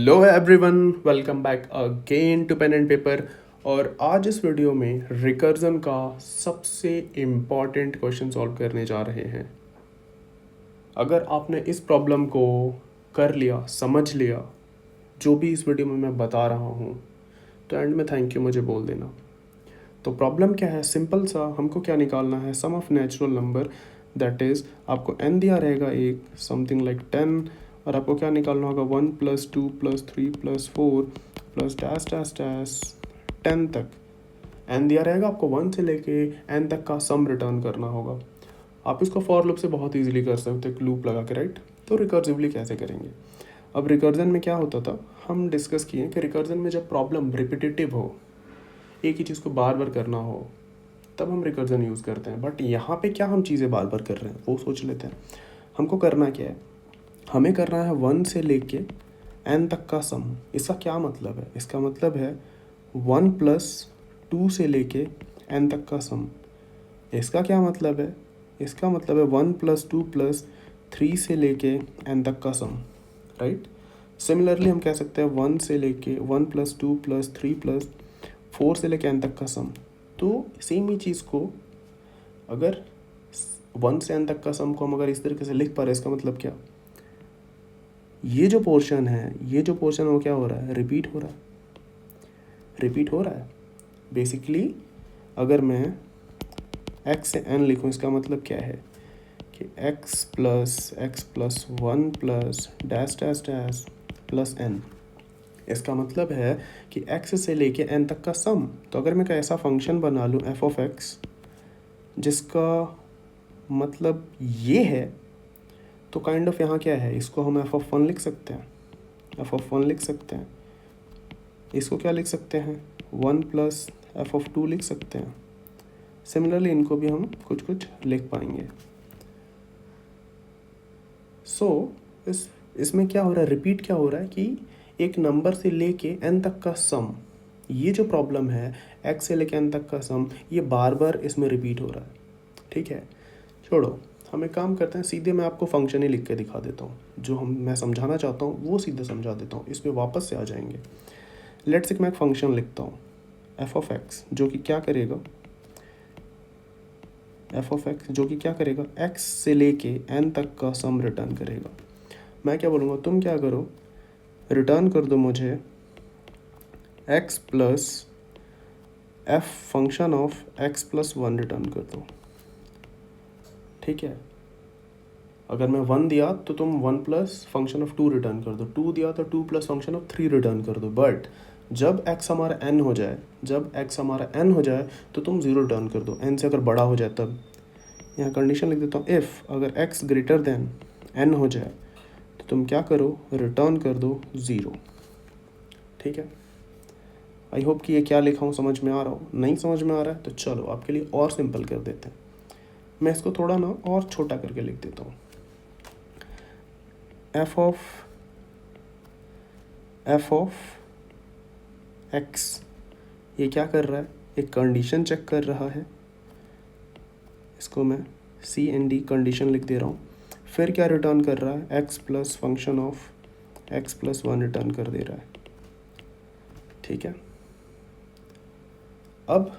Hello everyone, welcome back again to pen and paper. और आज इस वीडियो में रिकर्जन का सबसे इम्पॉर्टेंट क्वेश्चन सॉल्व करने जा रहे हैं। अगर आपने इस प्रॉब्लम को कर लिया, समझ लिया, जो भी इस वीडियो में मैं बता रहा हूँ, तो एंड में थैंक यू मुझे बोल देना। तो प्रॉब्लम क्या है? सिंपल सा, हमको क्या निकालना है? Sum of natural number, that is आपको n दिया रहेगा एक समथिंग लाइक 10, और आपको क्या निकालना होगा? 1 + 2 + 3 + 4 + डैश डैश डैश 10 तक n दिया रहेगा। आपको 1 से लेके n तक का सम रिटर्न करना होगा। आप इसको फॉर लूप से बहुत इजीली कर सकते हो, एक लूप लगा के, राइट? तो रिकर्सिवली कैसे करेंगे? अब रिकर्जन में क्या होता था, हम डिस्कस किए कि रिकर्जन में जब प्रॉब्लम रिपीटेटिव हो, एक ही चीज़ को बार बार करना हो, तब हम रिकर्जन यूज़ करते हैं। बट यहाँ पे क्या हम चीज़ें बार बार कर रहे हैं वो सोच लेते हैं। हमको करना क्या है? हमें करना है 1 से लेके n तक का सम। इसका क्या मतलब है? इसका मतलब है 1 + 2 से लेके n तक का सम। इसका क्या मतलब है? इसका मतलब है 1 + 2 + 3 से लेके n तक का सम, राइट? सिमिलरली हम कह सकते हैं 1 से लेके 1 + 2 + 3 + 4 से लेके n तक का सम। तो सेम ही चीज़ को अगर 1 से n तक का सम को हम अगर इस तरीके से लिख पा रहे हैं, इसका मतलब क्या? ये जो पोर्शन है, ये जो पोर्शन है वो क्या हो रहा है? रिपीट हो रहा है, रिपीट हो रहा है। बेसिकली अगर मैं x से n लिखूँ, इसका मतलब क्या है कि x + 1 + dash dash dash plus n। इसका मतलब है कि x से लेके n तक का सम। तो अगर मैं कोई ऐसा फंक्शन बना लूँ f(x) जिसका मतलब ये है, तो काइंड ऑफ यहाँ क्या है? इसको हम f(1) लिख सकते हैं, f(1) लिख सकते हैं। इसको क्या लिख सकते हैं? 1 + f(2) लिख सकते हैं। सिमिलरली इनको भी हम कुछ कुछ लिख पाएंगे। इसमें क्या हो रहा है? रिपीट क्या हो रहा है कि एक नंबर से लेके n तक का सम, ये जो प्रॉब्लम है x से लेके n तक का सम, ये बार बार इसमें रिपीट हो रहा है। ठीक है, छोड़ो, हम एक काम करते हैं, सीधे मैं आपको फंक्शन ही लिख के दिखा देता हूँ। जो मैं समझाना चाहता हूँ वो सीधे समझा देता हूँ, इस पर वापस से आ जाएंगे। लेट्स से मैं एक फंक्शन लिखता हूँ f(x) जो कि क्या करेगा? f(x) जो कि क्या करेगा? x से लेके n तक का सम रिटर्न करेगा। मैं क्या बोलूँगा? तुम क्या करो, रिटर्न कर दो मुझे x + f function of x + 1 return कर दो। ठीक है, अगर मैं 1 दिया तो तुम 1 + फंक्शन ऑफ 2 रिटर्न कर दो, 2 दिया तो 2 + फंक्शन ऑफ 3 रिटर्न कर दो। बट जब x हमारा n हो जाए, जब x हमारा n हो जाए तो तुम 0 रिटर्न कर दो, n से अगर बड़ा हो जाए तब। यहाँ कंडीशन लिख देता हूँ, इफ़ अगर x ग्रेटर देन n हो जाए तो तुम क्या करो? रिटर्न कर दो 0। ठीक है, आई होप कि ये क्या लिखा हूँ समझ में आ रहा हो। नहीं समझ में आ रहा है तो चलो आपके लिए और सिंपल कर देते हैं। मैं इसको थोड़ा ना और छोटा करके लिख देता हूँ। f ऑफ x ये क्या कर रहा है? एक कंडीशन चेक कर रहा है। इसको मैं CND कंडीशन लिख दे रहा हूँ। फिर क्या रिटर्न कर रहा है? x + function of x + 1 return कर दे रहा है। ठीक है, अब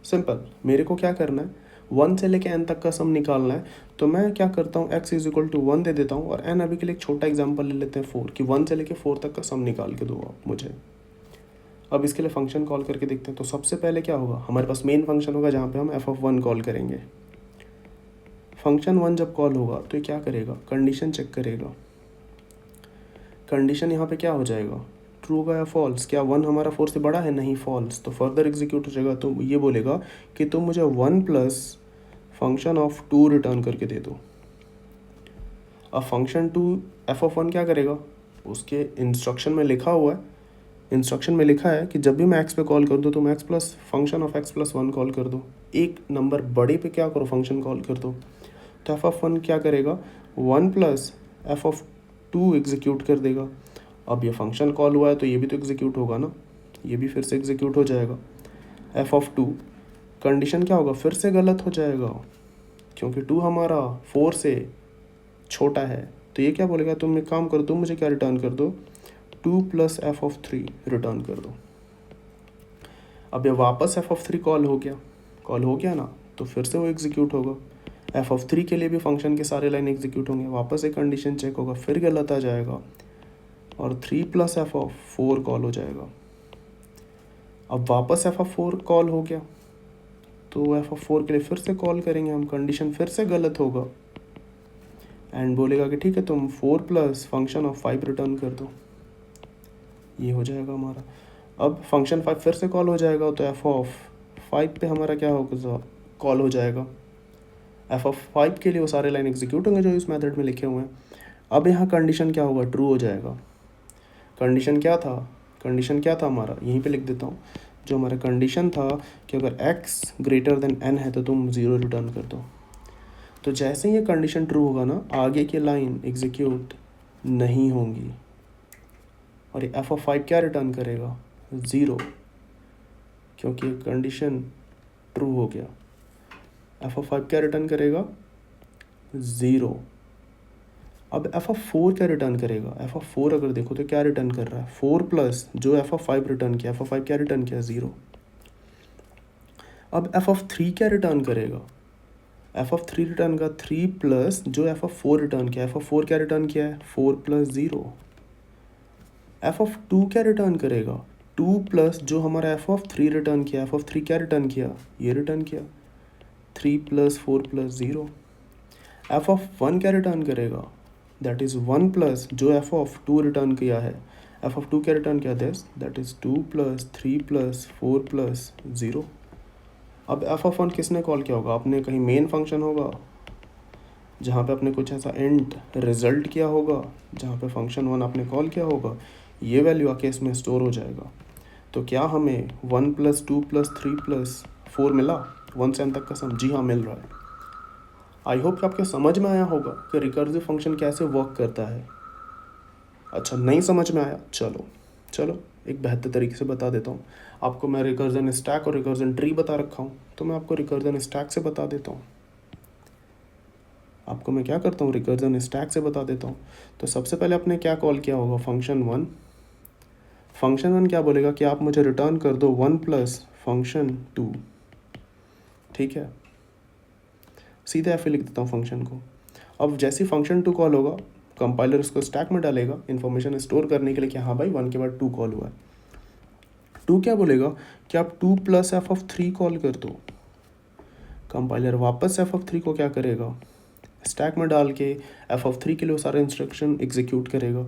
सिंपल मेरे को क्या करना है? 1 से लेके n तक का सम निकालना है। तो मैं क्या करता हूँ? x = 1 दे देता हूँ, और n अभी के लिए एक छोटा एग्जांपल ले लेते हैं 4, कि 1 से लेके 4 तक का सम निकाल के दो आप मुझे। अब इसके लिए फंक्शन कॉल करके देखते हैं। तो सबसे पहले क्या होगा? हमारे पास मेन फंक्शन होगा जहाँ पे हम f(1) कॉल करेंगे। फंक्शन 1 जब कॉल होगा तो ये क्या करेगा? कंडीशन चेक करेगा। कंडीशन यहाँ पे क्या हो जाएगा? ट्रू होगा या फॉल्स? क्या 1 हमारा 4 से बड़ा है? नहीं, फॉल्स। तो फर्दर एग्जीक्यूट हो जाएगा, तो ये बोलेगा कि तुम मुझे 1 + फंक्शन ऑफ 2 रिटर्न करके दे दो। अब फंक्शन 2 f(1) क्या करेगा? उसके इंस्ट्रक्शन में लिखा हुआ है, इंस्ट्रक्शन में लिखा है कि जब भी मैं x पे कॉल कर दूँ तो मैं x + function of x + 1 call कर दो। एक नंबर बड़े पे क्या करो? फंक्शन कॉल कर दो। तो f(1) क्या करेगा? 1 + f(2) एग्जीक्यूट कर देगा। अब ये फंक्शन कॉल हुआ है तो ये भी तो एग्जीक्यूट होगा ना, ये भी फिर से एग्जीक्यूट हो जाएगा। f(2) कंडीशन क्या होगा? फिर से गलत हो जाएगा, क्योंकि 2 हमारा 4 से छोटा है। तो ये क्या बोलेगा? तुम एक काम करो, तुम मुझे क्या रिटर्न कर दो? Two plus F of three return कर दो। अब ये वापस एफ ऑफ थ्री कॉल हो गया ना, तो फिर से वो एग्जीक्यूट होगा। एफ ऑफ थ्री के लिए भी फंक्शन के सारे लाइन एग्जीक्यूट होंगे, वापस एक कंडीशन चेक होगा, फिर गलत आ जाएगा और three plus F of four call हो जाएगा। अब वापस एफ ऑफ फोर कॉल हो गया, तो एफ ऑफ फोर के लिए फिर से कॉल करेंगे हम, कंडीशन फिर से गलत होगा एंड बोलेगा कि ठीक है तुम four plus function of five return कर दो। ये हो जाएगा हमारा। अब फंक्शन फाइव फिर से कॉल हो जाएगा, तो एफ ऑफ फाइव पे हमारा क्या होगा, कॉल हो जाएगा। एफ ऑफ फाइव के लिए वो सारे लाइन एग्जीक्यूट होंगे जो इस मेथड में लिखे हुए हैं। अब यहाँ कंडीशन क्या होगा, ट्रू हो जाएगा। कंडीशन क्या था हमारा, यहीं पे लिख देता हूँ। जो हमारा कंडीशन था कि अगर x ग्रेटर देन n है तो तुम ज़ीरो रिटर्न कर दो। तो जैसे ही ये कंडीशन ट्रू होगा ना, आगे की लाइन एग्जीक्यूट नहीं होंगी और ये एफ ऑफ फाइव क्या रिटर्न करेगा, ज़ीरो, क्योंकि कंडीशन ट्रू हो गया। एफ ऑफ फाइव क्या रिटर्न करेगा, ज़ीरो। अब एफ ऑफ फोर क्या रिटर्न करेगा, एफ ऑफ फोर अगर देखो तो क्या रिटर्न कर रहा है, फोर प्लस जो एफ ऑफ फाइव रिटर्न किया, एफ ऑफ फाइव क्या रिटर्न किया, ज़ीरो। अब एफ ऑफ थ्री क्या रिटर्न करेगा, एफ ऑफ थ्री रिटर्न का थ्री प्लस जो एफ ऑफ फोर रिटर्न किया, एफ ऑफ फोर क्या रिटर्न किया है, four plus zero. F of two क्या रिटर्न करेगा, टू प्लस जो हमारा एफ ऑफ थ्री रिटर्न किया, एफ ऑफ थ्री क्या रिटर्न किया, ये रिटर्न किया, three plus four plus zero. F of one क्या रिटर्न करेगा, दैट इज़ वन प्लस जो एफ ऑफ टू रिटर्न किया है, एफ ऑफ टू क्या रिटर्न किया, that is two plus three plus four plus zero. अब F of one किसने call किया होगा, आपने कहीं मेन फंक्शन होगा जहाँ पे आपने कुछ ऐसा एंड रिजल्ट किया होगा, जहाँ पे फंक्शन वन आपने कॉल किया होगा, ये वैल्यू आके इसमें स्टोर हो जाएगा। तो क्या हमें one plus two plus three plus four मिला, वन से एन तक का सम, जी हाँ मिल रहा है। आई होप कि आपके समझ में आया होगा कि रिकर्सिव फंक्शन कैसे वर्क करता है। अच्छा, नहीं समझ में आया, चलो एक बेहतर तरीके से बता देता हूँ आपको। मैं रिकर्जन स्टैक और रिकर्जन ट्री बता रखा हूँ, तो मैं आपको रिकर्जन स्टैक से बता देता हूँ। आपको मैं क्या करता हूँ, रिकर्जन स्टैक से बता देता हूँ। तो सबसे पहले आपने क्या कॉल किया होगा, फंक्शन वन। फंक्शन वन क्या बोलेगा कि आप मुझे रिटर्न कर दो वन प्लस फंक्शन टू, ठीक है। सीधे ऐसे लिख देता हूँ फंक्शन को। अब जैसे फंक्शन टू कॉल होगा, कंपाइलर उसको स्टैक में डालेगा इन्फॉर्मेशन स्टोर करने के लिए कि हाँ भाई वन के बाद टू कॉल हुआ है। टू क्या बोलेगा कि आप two plus F of three call कर दो। कंपाइलर वापस एफ ऑफ थ्री को क्या करेगा, स्टैक में डाल के एफ ऑफ थ्री के लिए वो सारे इंस्ट्रक्शन एग्जीक्यूट करेगा।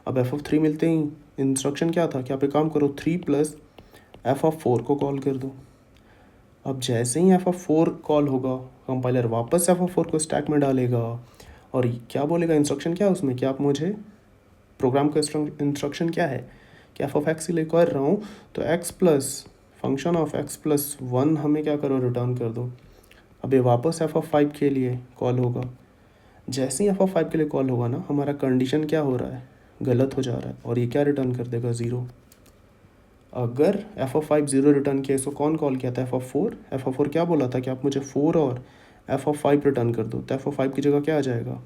अब एफ ऑफ थ्री मिलते ही इंस्ट्रक्शन क्या था कि आप एक काम करो, three plus F of four को कॉल कर दो। अब जैसे ही एफ ऑफ फोर कॉल होगा, कंपाइलर वापस एफ ऑफ फोर को स्टैक में डालेगा और क्या बोलेगा, इंस्ट्रक्शन क्या है उसमें कि आप मुझे, प्रोग्राम का इंस्ट्रक्शन क्या है कि एफ ऑफ एक्स के लिए कर रहा हूँ तो x plus function of x plus one हमें क्या करो, रिटर्न कर दो। अब ये वापस एफ ऑफ फाइव के लिए कॉल होगा। जैसे ही एफ ऑफ फाइव के लिए कॉल होगा ना, हमारा कंडीशन क्या हो रहा है, गलत हो जा रहा है और ये क्या रिटर्न कर देगा, ज़ीरो। अगर F of five zero return किया, इसको कौन कॉल किया था, F of four. F of four क्या बोला था कि आप मुझे फोर और एफ ऑफ फाइव रिटर्न कर दो, तो एफ ऑफ फाइव की जगह क्या आ जाएगा,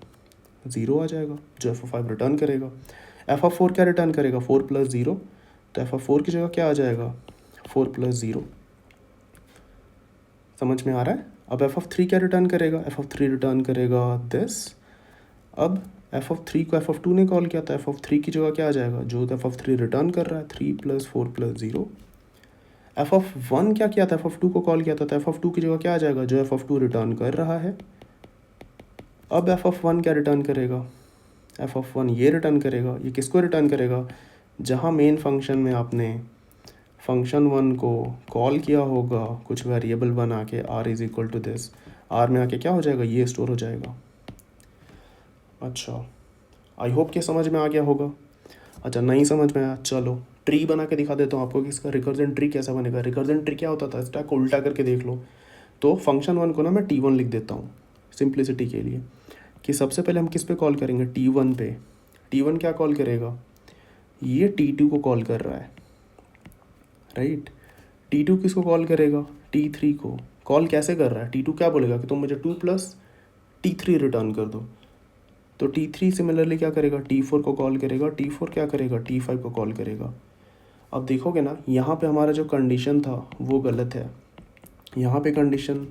ज़ीरो आ जाएगा जो एफ ऑफ फाइव रिटर्न करेगा। एफ ऑफ फोर क्या रिटर्न करेगा, फोर प्लस ज़ीरो, तो एफ ऑफ फोर की जगह क्या आ जाएगा, फोर प्लस ज़ीरो। समझ में आ रहा है। अब एफ ऑफ थ्री क्या रिटर्न करेगा, एफ ऑफ थ्री रिटर्न करेगा दिस। अब एफ ऑफ थ्री को एफ ऑफ टू ने कॉल किया था, एफ ऑफ थ्री की जगह क्या आ जाएगा, जो एफ ऑफ थ्री रिटर्न कर रहा है, three plus four plus zero. F of one क्या किया था, एफ ऑफ टू को कॉल किया था, तो एफ ऑफ टू की जगह क्या आ जाएगा, जो एफ ऑफ टू रिटर्न कर रहा है। अब एफ ऑफ वन क्या रिटर्न करेगा, एफ ऑफ वन ये रिटर्न करेगा, ये किसको रिटर्न करेगा, जहाँ मेन फंक्शन में आपने फंक्शन वन को कॉल किया होगा कुछ वेरिएबल बना के, R is equal to this, R में आके क्या हो जाएगा, ये स्टोर हो जाएगा। अच्छा, आई होप कि समझ में आ गया होगा। अच्छा, नहीं समझ में आया, चलो ट्री बना के दिखा देता हूँ आपको कि इसका रिकर्जन ट्री कैसा बनेगा। रिकर्जन ट्री क्या होता था, स्टैक को उल्टा करके देख लो। तो फंक्शन वन को ना मैं T1 लिख देता हूँ सिंप्लिसिटी के लिए, कि सबसे पहले हम किस पे कॉल करेंगे, T1 पे। T1 क्या कॉल करेगा, ये T2 को कॉल कर रहा है, राइट। T2 किसको कॉल करेगा, T3 को। कॉल कैसे कर रहा है, T2 क्या बोलेगा कि तुम मुझे टू प्लस T3 रिटर्न कर दो। तो T3 सिमिलरली क्या करेगा, T4 को कॉल करेगा, T4 क्या करेगा, T5 को कॉल करेगा। अब देखोगे ना, यहाँ पे हमारा जो कंडीशन था वो गलत है, यहाँ पे कंडीशन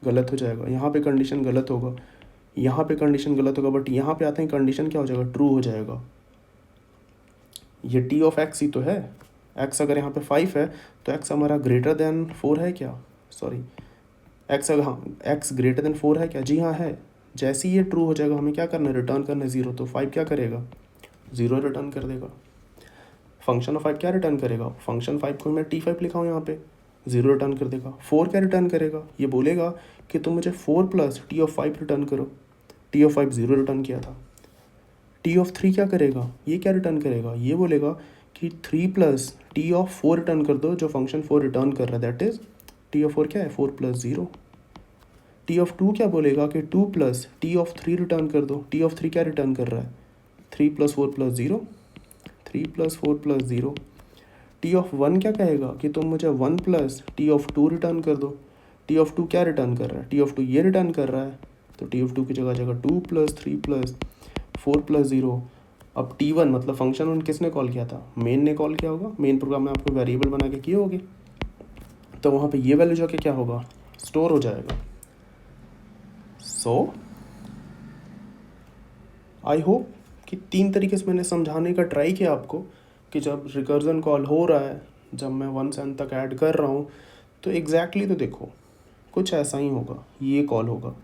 गलत हो जाएगा, यहाँ पे कंडीशन गलत होगा, यहाँ पे कंडीशन गलत होगा, बट यहाँ पे आते हैं कंडीशन क्या हो जाएगा, ट्रू हो जाएगा। ये टी ऑफ एक्स ही तो है, एक्स अगर यहाँ पे 5 है तो एक्स हमारा ग्रेटर देन 4 है क्या, सॉरी एक्स अगर, हाँ एक्स ग्रेटर देन 4 है क्या, जी हाँ है। जैसे ही ये ट्रू हो जाएगा हमें क्या करना है, रिटर्न करना है 0, तो 5 क्या करेगा, 0 रिटर्न कर देगा। फंक्शन ऑफ 5 क्या रिटर्न करेगा, फंक्शन 5 को मैं T5 लिखा हूँ यहाँ पे, 0 रिटर्न कर देगा। 4 क्या रिटर्न करेगा, ये बोलेगा कि तुम मुझे 4 प्लस टी ऑफ 5 रिटर्न करो, टी ऑफ 5 0 रिटर्न किया था। टी ऑफ 3 क्या करेगा, ये क्या रिटर्न करेगा, ये बोलेगा कि 3 प्लस टी ऑफ 4 रिटर्न कर दो, जो फंक्शन 4 रिटर्न कर रहा है, दैट इज टी ऑफ 4 क्या है, 4 प्लस 0। टी ऑफ 2 क्या बोलेगा कि 2 प्लस टी ऑफ 3 रिटर्न कर दो, टी ऑफ 3 क्या रिटर्न कर रहा है, 3 plus 4 plus 0, 3 plus 4 plus 0। T of 1 क्या कहेगा कि तुम मुझे 1 प्लस टी ऑफ 2 रिटर्न कर दो, टी ऑफ 2 क्या रिटर्न कर रहा है, टी ऑफ 2 ये रिटर्न कर रहा है, तो टी ऑफ 2 की जगह जगह 2 प्लस 3 प्लस 4 प्लस 0। अब T1 मतलब फंक्शन वन किसने कॉल किया था, मेन ने कॉल किया होगा, मेन प्रोग्राम में आपको वेरिएबल बना के किए होगे, तो वहाँ पे ये वैल्यू जाके क्या होगा, स्टोर हो जाएगा। सो आई होप कि 3 तरीके से मैंने समझाने का ट्राई किया आपको कि जब रिकर्जन कॉल हो रहा है, जब मैं 1 से n तक ऐड कर रहा हूँ, तो एग्जैक्टली तो देखो कुछ ऐसा ही होगा, ये कॉल होगा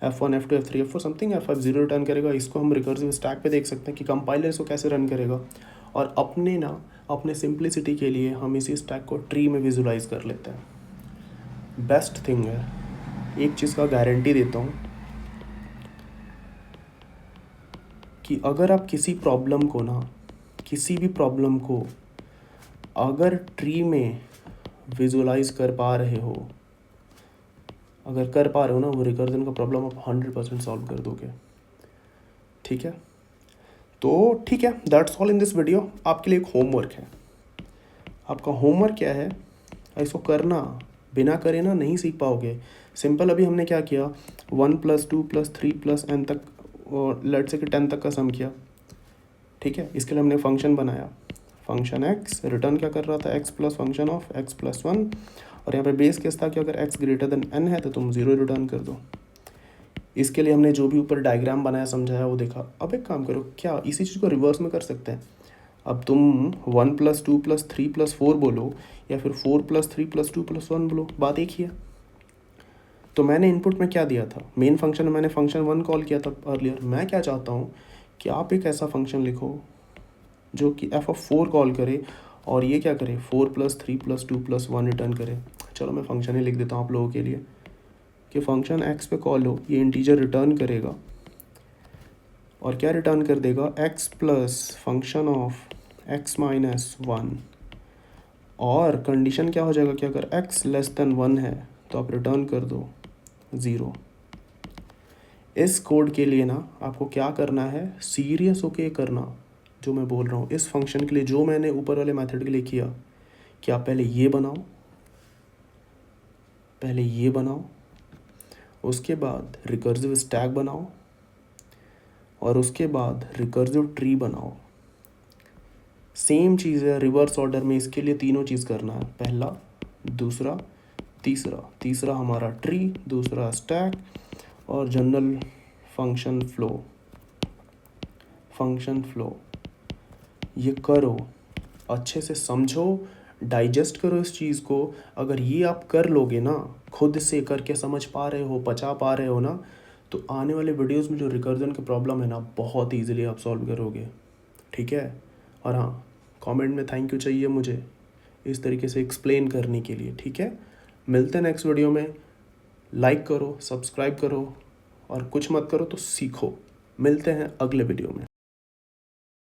F1 F2 F3 F4 something, F5 0 return करेगा। इसको हम रिकर्सिव स्टैक पे देख सकते हैं कि कंपाइलर इसको कैसे रन करेगा, और अपने सिंप्लिसिटी के लिए हम इसी स्टैक को ट्री में विजुलाइज कर लेते हैं। बेस्ट थिंग है, एक चीज़ का गारंटी देता हूँ कि अगर आप किसी भी प्रॉब्लम को अगर ट्री में विजुलाइज कर पा रहे हो, ना, वो रिकर्जन का प्रॉब्लम आप 100% सॉल्व कर दोगे। ठीक है, तो ठीक है, that's all in this video. आपके लिए एक होमवर्क है, आपका होमवर्क क्या है, इसको करना, बिना करे ना नहीं सीख पाओगे। सिंपल अभी हमने क्या किया, 1 प्लस 2 प्लस 3 प्लस n तक, और लेट्स से कि 10 तक का सम किया। ठीक है, इसके लिए हमने फंक्शन बनाया, फंक्शन x रिटर्न क्या कर रहा था, x plus function of x plus 1, और यहाँ पे बेस केस था कि अगर x ग्रेटर देन n है तो तुम 0 रिटर्न कर दो। इसके लिए हमने जो भी ऊपर डायग्राम बनाया समझाया वो देखा। अब एक काम करो, क्या इसी चीज़ को रिवर्स में कर सकते हैं, अब तुम 1 प्लस 2 प्लस 3 प्लस 4 बोलो, या फिर 4 प्लस 3 प्लस 2 प्लस 1 बोलो, बात एक ही है। तो मैंने इनपुट में क्या दिया था, मेन फंक्शन में मैंने फंक्शन 1 कॉल किया था अर्लियर। मैं क्या चाहता हूँ कि आप एक ऐसा फंक्शन लिखो जो कि f(4) कॉल करे, और ये क्या करे, 4 प्लस 3 प्लस 2 प्लस 1 रिटर्न करे। चलो मैं फंक्शन ही लिख देता हूँ आप लोगों के लिए कि फंक्शन x पे कॉल हो, ये इंटीजर रिटर्न करेगा, और क्या रिटर्न कर देगा, x plus function of x minus 1, और कंडीशन क्या हो जाएगा कि अगर x लेस देन 1 है तो आप रिटर्न कर दो 0। इस कोड के लिए ना आपको क्या करना है, सीरियस होके करना जो मैं बोल रहा हूँ। इस फंक्शन के लिए जो मैंने ऊपर वाले मेथड के लिए किया कि आप पहले ये बनाओ, उसके बाद रिकर्सिव स्टैक बनाओ, और उसके बाद रिकर्सिव ट्री बनाओ। सेम चीज़ है रिवर्स ऑर्डर में, इसके लिए तीनों चीज़ करना है, पहला, दूसरा, तीसरा हमारा ट्री, दूसरा स्टैक, और जनरल फंक्शन फ्लो। ये करो, अच्छे से समझो, डाइजेस्ट करो इस चीज़ को। अगर ये आप कर लोगे ना, खुद से करके समझ पा रहे हो, पचा पा रहे हो ना, तो आने वाले वीडियोस में जो रिकर्जन की प्रॉब्लम है ना, बहुत ईजिली आप सॉल्व करोगे। ठीक है, और हाँ, कमेंट में थैंक यू चाहिए मुझे इस तरीके से एक्सप्लेन करने के लिए। ठीक है, मिलते हैं नेक्स्ट वीडियो में। लाइक करो, सब्सक्राइब करो, और कुछ मत करो तो सीखो। मिलते हैं अगले वीडियो में।